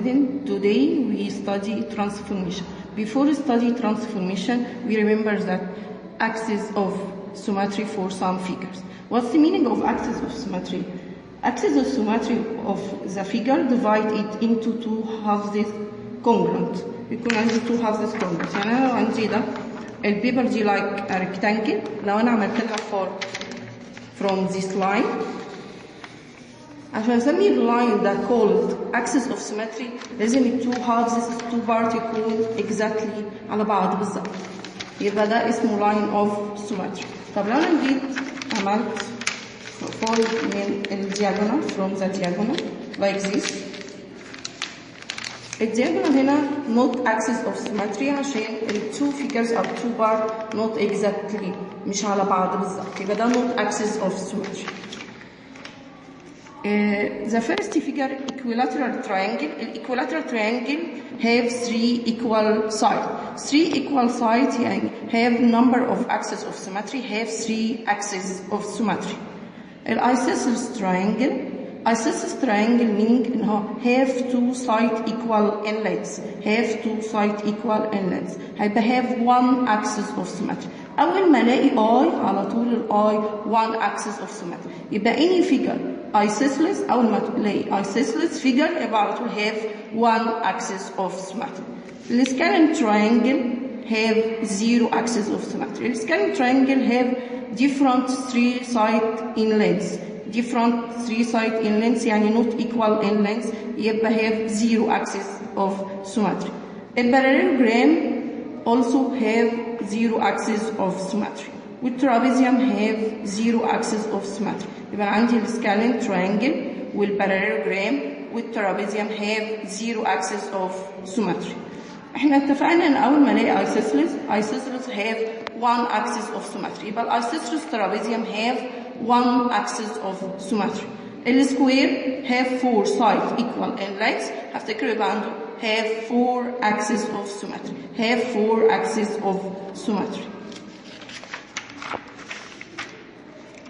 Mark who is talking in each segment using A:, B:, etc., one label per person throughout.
A: student. Today we study transformation. Before study transformation, we remember that axis of symmetry for some figures. What's the meaning of axis of symmetry? Axis of symmetry of the figure divide it into two halves congruent. يكون عندي two halves congruent. يعني أنا لو عندي ده البيبر دي like a rectangle. لو أنا عملت لها from this line عشان اسمي اللاين ده called axis of symmetry لازم التو halves two part يكون exactly على بعض بالظبط. يبقى ده اسمه line of symmetry. طب لو انا جيت عملت fold من الدياجونال from the diagonal like this. الدياجونال هنا not axis of symmetry عشان التو figures او two part not exactly مش على بعض بالظبط. يبقى ده not axis of symmetry. The first figure equilateral triangle. The equilateral triangle have three equal sides. Three equal sides يعني have number of axes of symmetry, have three axes of symmetry. The isosceles triangle meaning إنه have two sides equal in length. Have two sides equal in length. هيبقى have one axis of symmetry. أول ما ألاقي I على طول ال I one axis of symmetry. يبقى any figure isosceles أول ما تلاقي isosceles figure يبقى على طول have one axis of symmetry. The scalene triangle have zero axis of symmetry. The scalene triangle have different three sides in length. Different three sides in length يعني not equal in length يبقى have zero axis of symmetry. A parallelogram also have zero axis of symmetry. والtrapezium have zero axis of symmetry. يبقى عندي السكالين triangle والparallelogram والtrapezium have zero axis of symmetry. احنا اتفقنا ان اول ما الاقي isosceles have one axis of symmetry. يبقى isosceles trapezium have one axis of symmetry. السكوير have four sides equal in length. هفتكر يبقى عنده have four axes of symmetry. Have four axes of symmetry.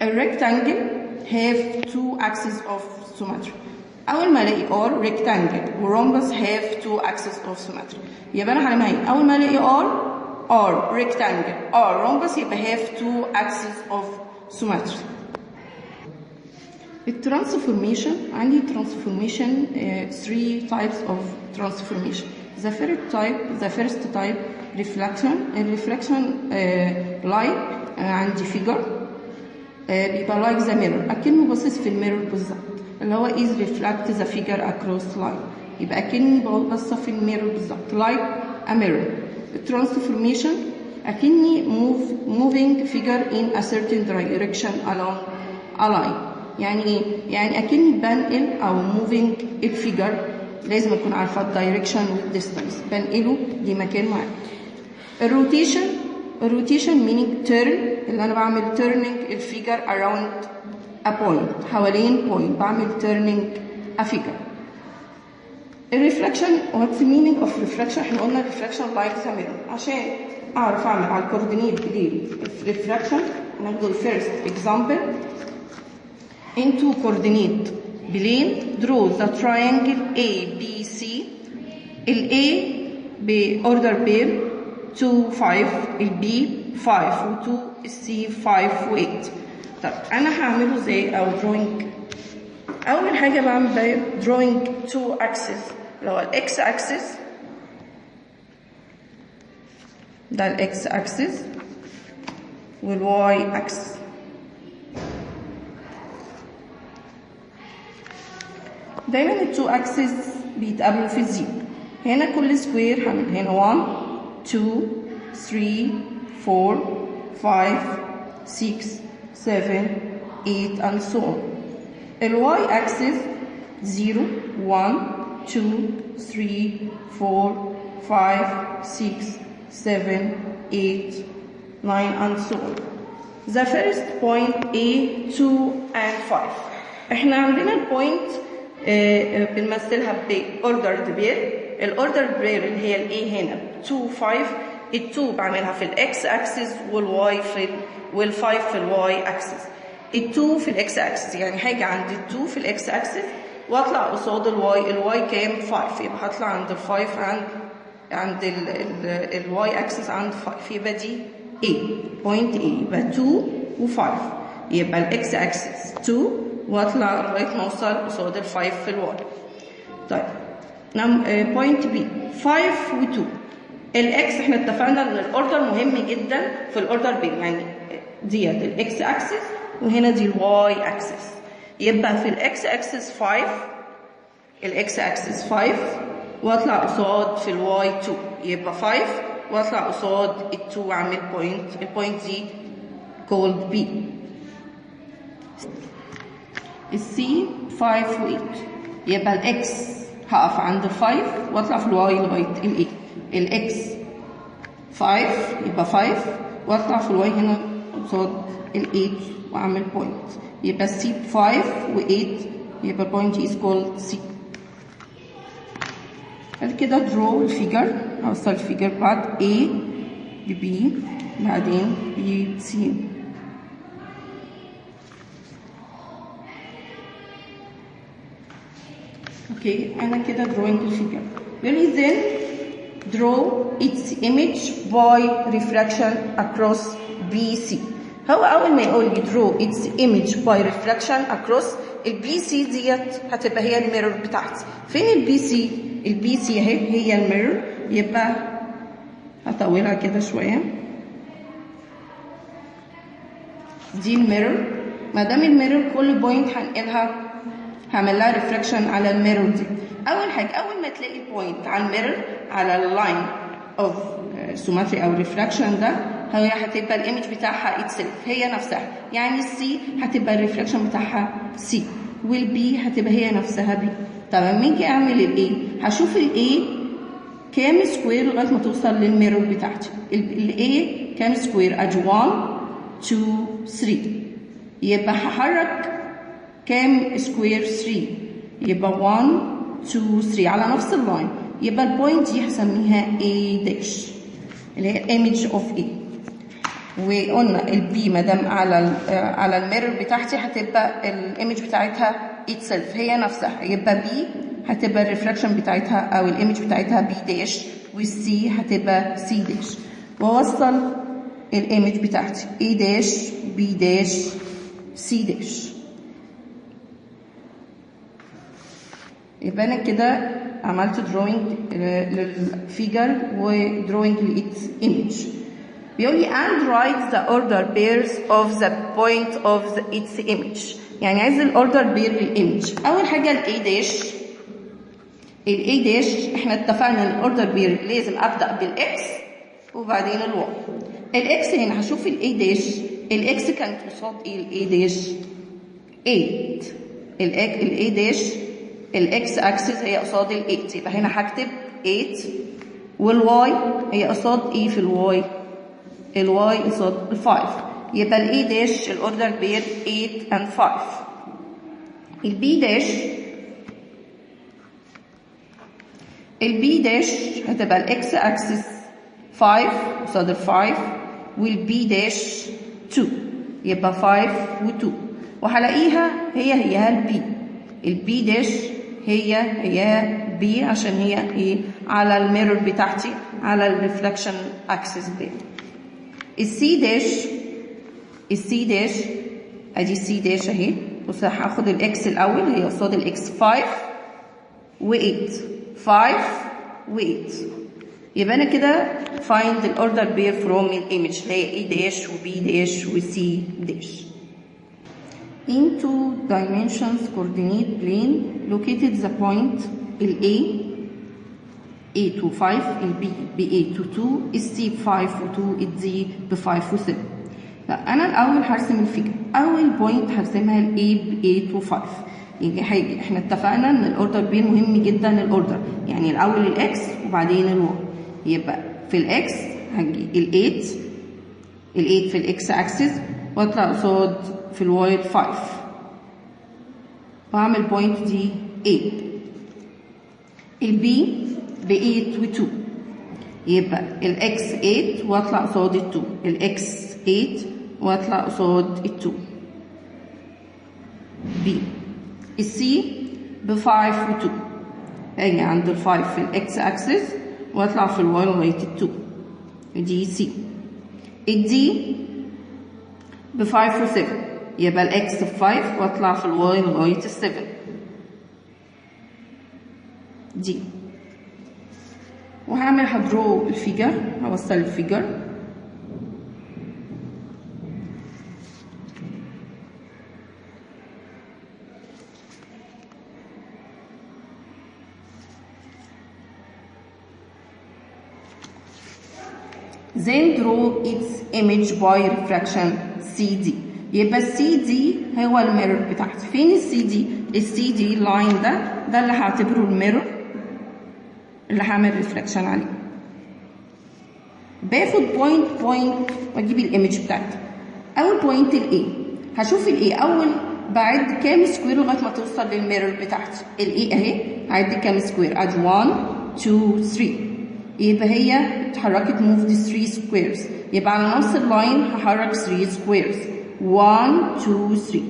A: A rectangle have two axes of symmetry. أول ما ألاقي R rectangle و rhombus have two axes of symmetry. يبقى أنا هعمل أول ما ألاقي R rectangle R rhombus يبقى have two axes of symmetry. الترانسفورميشن عندي transformation three types of transformation. The first type reflection. الرeflection like عندي figure بيبقى like the mirror أكنه باصص في الميرور بالظبط اللي هو is reflect the figure across line. يبقى أكني باصة في الميرور بالظبط like a mirror. Transformation أكني moving figure in a certain direction along a line. يعني ايه؟ يعني أكني بنقل أو moving الفيجر لازم أكون عارفة الدايركشن والديستانس بنقله لمكان معين. الروتيشن meaning turn اللي أنا بعمل turning الفيجر around a point حوالين point بعمل turning a figure. الريفلكشن what's the meaning of reflection؟ احنا قلنا reflection like the mirror عشان أعرف أعمل على الكوردينيت reflection ناخد first example. Into coordinate plane draw the triangle ABC. ال A بorder pair 2 5 ال B 5 و 2 ال C 5 و 8. طب أنا هعمله ازاي أو drawing؟ أول حاجة بعمل drawing two axes اللي هو ال X axis ده ال X axis وال Y axis. دايما التو اكسس بيتقابلوا في الزيرو. هنا كل سكوير هنا 1 2 3 4 5 6 7 8 and so on. الواي اكسس 0 1 2 3 4 5 6 7 8 9 and so on. The first point A 2 and 5. احنا عندنا البوينت بنمثلها باوردرد بير. الاوردرد بير اللي هي الاي هنا 2 5 ال2 بعملها في الاكس اكسس والواي في وال5 في الواي اكسس. ال2 في الاكس اكسس يعني هاجي عند ال2 في الاكس اكسس واطلع قصاد الواي كام 5، يبقى هطلع عند ال 5 عند الواي اكسس عند 5، يبقى دي A بوينت A، يبقى 2 و5، يبقى الاكس اكسس 2 واطلع لغايه ما اوصل قصاد ال 5 في الواي. طيب بوينت B 5 و2. الاكس احنا اتفقنا ان الاوردر مهم جدا في الاوردر بين، يعني ديت الاكس اكسس وهنا دي الواي اكسس، يبقى في الاكس اكسس 5، الاكس اكسس 5 واطلع قصاد في الواي 2، يبقى 5 واطلع قصاد ال2 واعمل بوينت، البوينت دي called B. السي 5 و8، يبقى الاكس هقف عند ال 5 واطلع في الواي لغايه ال 8، الاكس 5 يبقى 5 واطلع في الواي هنا قصاد ال 8 واعمل بوينت، يبقى السي 5 و8، يبقى البوينت is called C. بعد كده درو الفيجر، هوصل الفيجر بعد A ب B بعدين B ب C. اوكي انا كده drawing الفيجر. بيقول لي then draw its image by refraction across BC. هو اول ما يقول لي draw its image by refraction across البي سي ديت هتبقى هي الميرور بتاعتي. فين البي سي؟ البي سي اهي هي الميرور، يبقى هطولها كده شويه. دي الميرور، ما دام الميرور كل بوينت هنقلها هعمل لها ريفراكشن على الميرور دي. اول حاجه اول ما تلاقي البوينت على الميرور على اللاين اوف سوماتري او ريفراكشن ده، هي هتبقى الايمج بتاعها اتسلف هي نفسها، يعني السي هتبقى الريفراكشن بتاعها سي والبي هتبقى هي نفسها بي. طب لما اجي اعمل الاي هشوف الاي كام سكوير لغايه ما توصل للميرور بتاعتي. الاي كام سكوير؟ ادي 1 2 3، يبقى هحرك كام سكوير؟ 3، يبقى 1 2 3 على نفس اللاين، يبقى البوينت دي هسميها A داش اللي هي ايمج اوف A. وقلنا البي ما دام على الميرور بتاعتي هتبقى الايمج بتاعتها اتسلف هي نفسها، يبقى بي هتبقى الريفراكشن بتاعتها او الايمج بتاعتها بي داش، والسي هتبقى سي داش، واوصل الايمج بتاعتي A داش بي داش سي داش. يبقى انا كده عملت دروينج للفيجر ودروينج لإتس ايمج. بيقول لي and write the order pairs of the point of its image، يعني عايز الاوردر بير للايمج. اول حاجه الاي داش، الاي داش احنا اتفقنا ان الاوردر بير لازم ابدا بالاكس وبعدين الواي. الاكس هنا هشوف الاي داش، الاكس كانت قصاد ايه؟ الاي داش 8، الاي داش الاكس اكسس هي قصاد ال8، يبقى هنا هكتب 8 والواي هي قصاد ايه في الواي؟ الواي قصاد 5، يبقى الاي داش الاوردر بير 8 and 5. البي داش هتبقى الاكس اكسس 5 قصاد ال5 والبي داش 2، يبقى 5 و2، وهلاقيها هي البي. البي داش هي بي عشان هي ايه؟ على الميرور بتاعتي على الريفلكشن اكسس دي. السي داش ادي السي داش اهي، بص هاخد الاكس الاول هي قصاد الاكس 5 و8 5 و8، يبقى انا كده find the order pair from الإيمج اللي هي A dash و B dash و C dash. Into dimensions coordinate plane located the point A to 5 ال B A to 2 ال C ب 5 و 2 ال D ب 5 و 7. لا أنا الأول هرسم الفيجر. أول بوينت هرسمها ال A ب A to 5. يعني حاجة احنا اتفقنا ان الاوردر بين مهم جدا الاوردر، يعني الاول الاكس وبعدين الواي. يبقى في الاكس هنجي ال8 في الاكس اكسس واطلع قصاد في الواي 5 واعمل بوينت دي 8. البي ب 8 و 2 يبقى الاكس 8 واطلع قصاد ال 2، الاكس 8 واطلع قصاد ال 2. بي السي ب5 و2. اجي عند ال5 في الاكس اكسس واطلع في الواي لغايه ال2. دي سي. الدي ب5 و7 يبقى الاكس ب5 واطلع في الواي لغايه ال7. دي. وهعمل هدرو الفيجر، هوصل الفيجر. Then draw its image by refraction CD. يبقى السي دي هو الميرور بتاعتي. فين السي دي؟ السي دي اللاين ده اللي هعتبره الميرور اللي هعمل ريفلكشن عليه. باخد بوينت واجيب الايمج بتاعتي. اول بوينت الاي، هشوف الاي اول بعد كام سكوير لغايه ما توصل للميرور بتاعتي. الاي اهي هعد كام سكوير؟ ادي 1 2 3. يبقى هي اتحركت موف دي 3 سكويرز. يبقى على نفس اللاين هحرك 3 سكويرز 1 2 3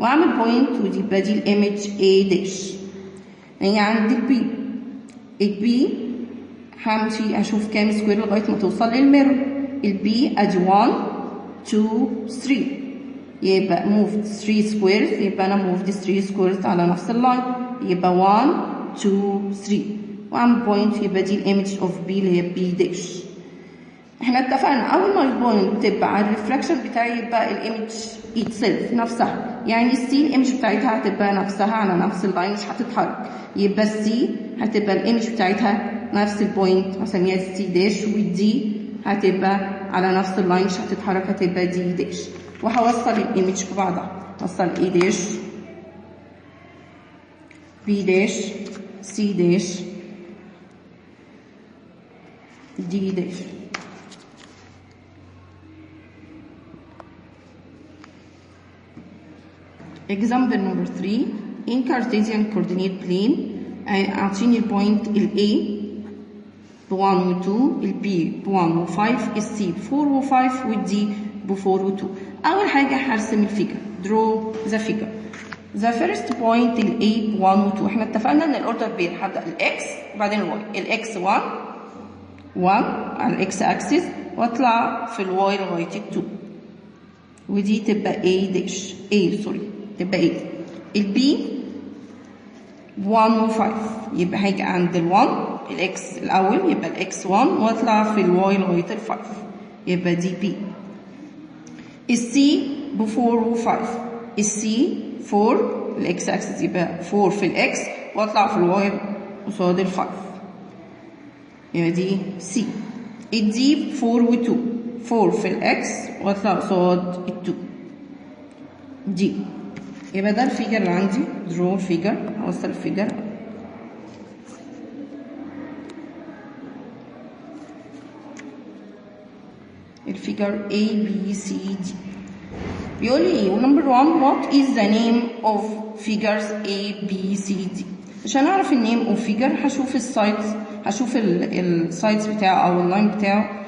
A: واعمل بوينت ودي يبقى دي الايمج A داش. يعني عندي البي همشي اشوف كام سكوير لغايه ما توصل للميرور. البي ادي 1 2 3 يبقى موف 3 سكويرز. يبقى انا موف دي 3 سكويرز على نفس اللاين. يبقى 1 2 3 واعمل بوينت يبقى دي الايمج اوف بي اللي هي بي داش. احنا اتفقنا اول ما البوينت تبقى على الريفراكشن بتاعي يبقى الايمج اتسلف نفسها. يعني السي الايمج بتاعتها هتبقى نفسها على نفس اللاين مش هتتحرك. يبقى السي هتبقى الايمج بتاعتها نفس البوينت هسميها السي داش. والدي هتبقى على نفس اللاين مش هتتحرك هتبقى دي داش. وهوصل الايمج ببعضها. هوصل اي داش بي داش سي داش دي داش. example number 3 in Cartesian coordinate plane. اعطيني البوينت ال A ب 1 و 2 ال B ب 1 و 5 ال C ب 4 و 5 وال D ب 4 و 2. اول حاجه هرسم الفيجر. draw the figure. the first point ال A ب 1 و 2. احنا اتفقنا ان الاوردر بين هبدا الاكس وبعدين الواي. الاكس 1 على الاكس اكسس واطلع في الواي لغايه ال 2 ودي تبقى A داش تبقى A. البي 1 و 5 يبقى هاجي عند ال 1 الاكس الاول يبقى الاكس 1 واطلع في الواي لغايه ال 5 يبقى دي بي. السي ب 4 و 5. السي 4 الاكس اكسس يبقى 4 في الاكس واطلع في الواي قصاد ال 5 يبقى دي سي. الدي ب 4 و 2 4 في الاكس واطلع قصاد ال 2 دي. يبقى ده الفيجر اللي عندي. درو الفيجر. هوصل الفيجر. الفيجر A B C D. بيقول لي ايه؟ نمبر 1 what is the name of figures A B C D. عشان اعرف النيم اوف فيجر هشوف السايدز، هشوف السايدز بتاعه او اللاين بتاعه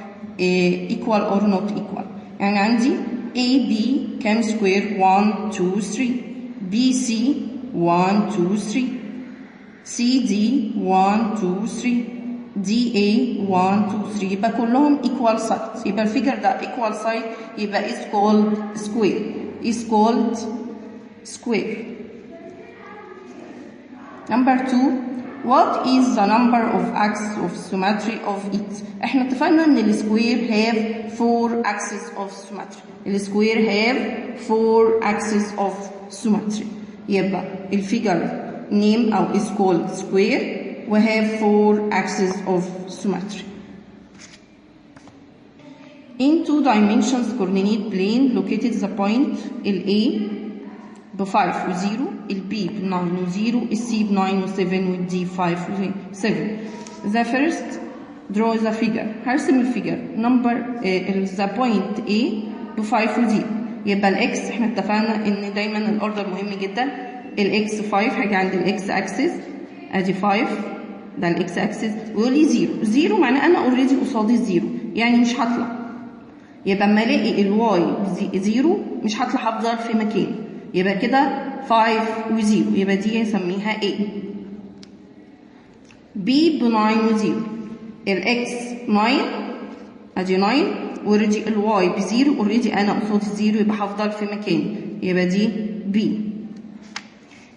A: equal or not equal. يعني عندي A B كام سكوير؟ 1 2 3. B C 1 2 3. C D 1 2 3. D A 1 2 3. يبقى كلهم equal sides. يبقى الفيجر ده equal side يبقى is called square. is called square. Number 2 what is the number of axes of symmetry of it. احنا اتفقنا ان السكوير have 4 axes of symmetry. السكوير have 4 axes of symmetry. يبقى الفيجر name او is called square we have 4 axes of symmetry. In 2 dimensions coordinate plane located the point A ب 5 و 0. B ب 9 و 0. C ب 9 و 7 D 5 و 7. The first draw the figure. هرسم الفيجر. number the point A ب 5 و 0. يبقى الاكس احنا اتفقنا ان دايما الاوردر مهم جدا. الاكس 5 هاجي عند الاكس اكسس ادي 5 ده الاكس اكسس ويقول لي 0. 0 معناه انا اوريدي قصادي الزيرو يعني مش هطلع. يبقى اما الاقي الواي 0 مش هطلع هفضل في مكاني. يبقى كده 5 و0 يبقى دي هنسميها A. B ب 9 و0. الإكس 9 أدي 9 اوريدي الواي ب0 اوريدي أنا قصاد الزيرو يبقى هفضل في مكاني يبقى دي B.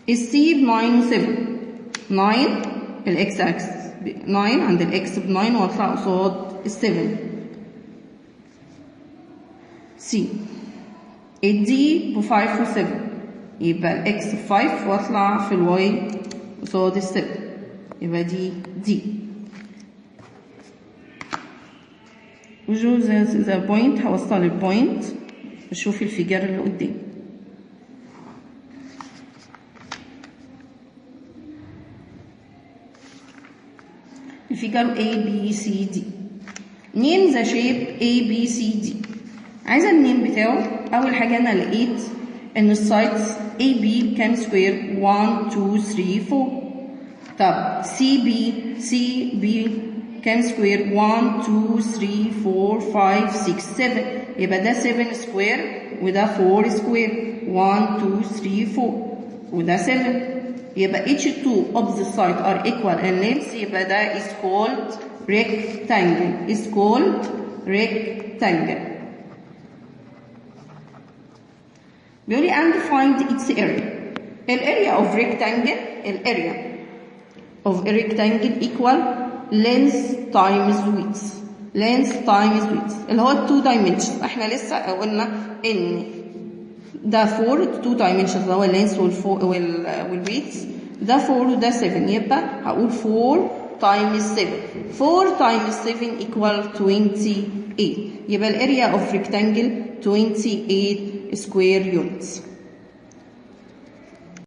A: السي ب 9 و7. 9 الإكس أكس 9 عند الإكس ب 9 وأطلع قصاد ال7. سي. الدي ب 5 و7 يبقى الإكس ب 5 وأطلع في الواي قصاد ال7 يبقى دي. وجو ذا بوينت هوصل البوينت وشوفي الفيجر اللي قدام. الفيجر A B C D. name the shape A B C D. عايزة النيم بتاعه. أول حاجة أنا لقيت إن السايدز A B كام سكوير 1 2 3 4. طب C B كام سكوير 1 2 3 4 5 6 7 يبقى ده 7 سكوير وده 4 سكوير 1 2 3 4 وده 7 يبقى each two opposite sides are equal in length يبقى ده is called rectangle. بيقول لي and find its area. الاريا of a rectangle equal length times width اللي هو 2 dimensions. احنا لسه قلنا ان ده 4 2 dimensions اللي هو اللينس والويدث ده 4 وده 7 يبقى هقول 4 times 7 4 times 7 equal 28 يبقى الاريا of rectangle 28 square units.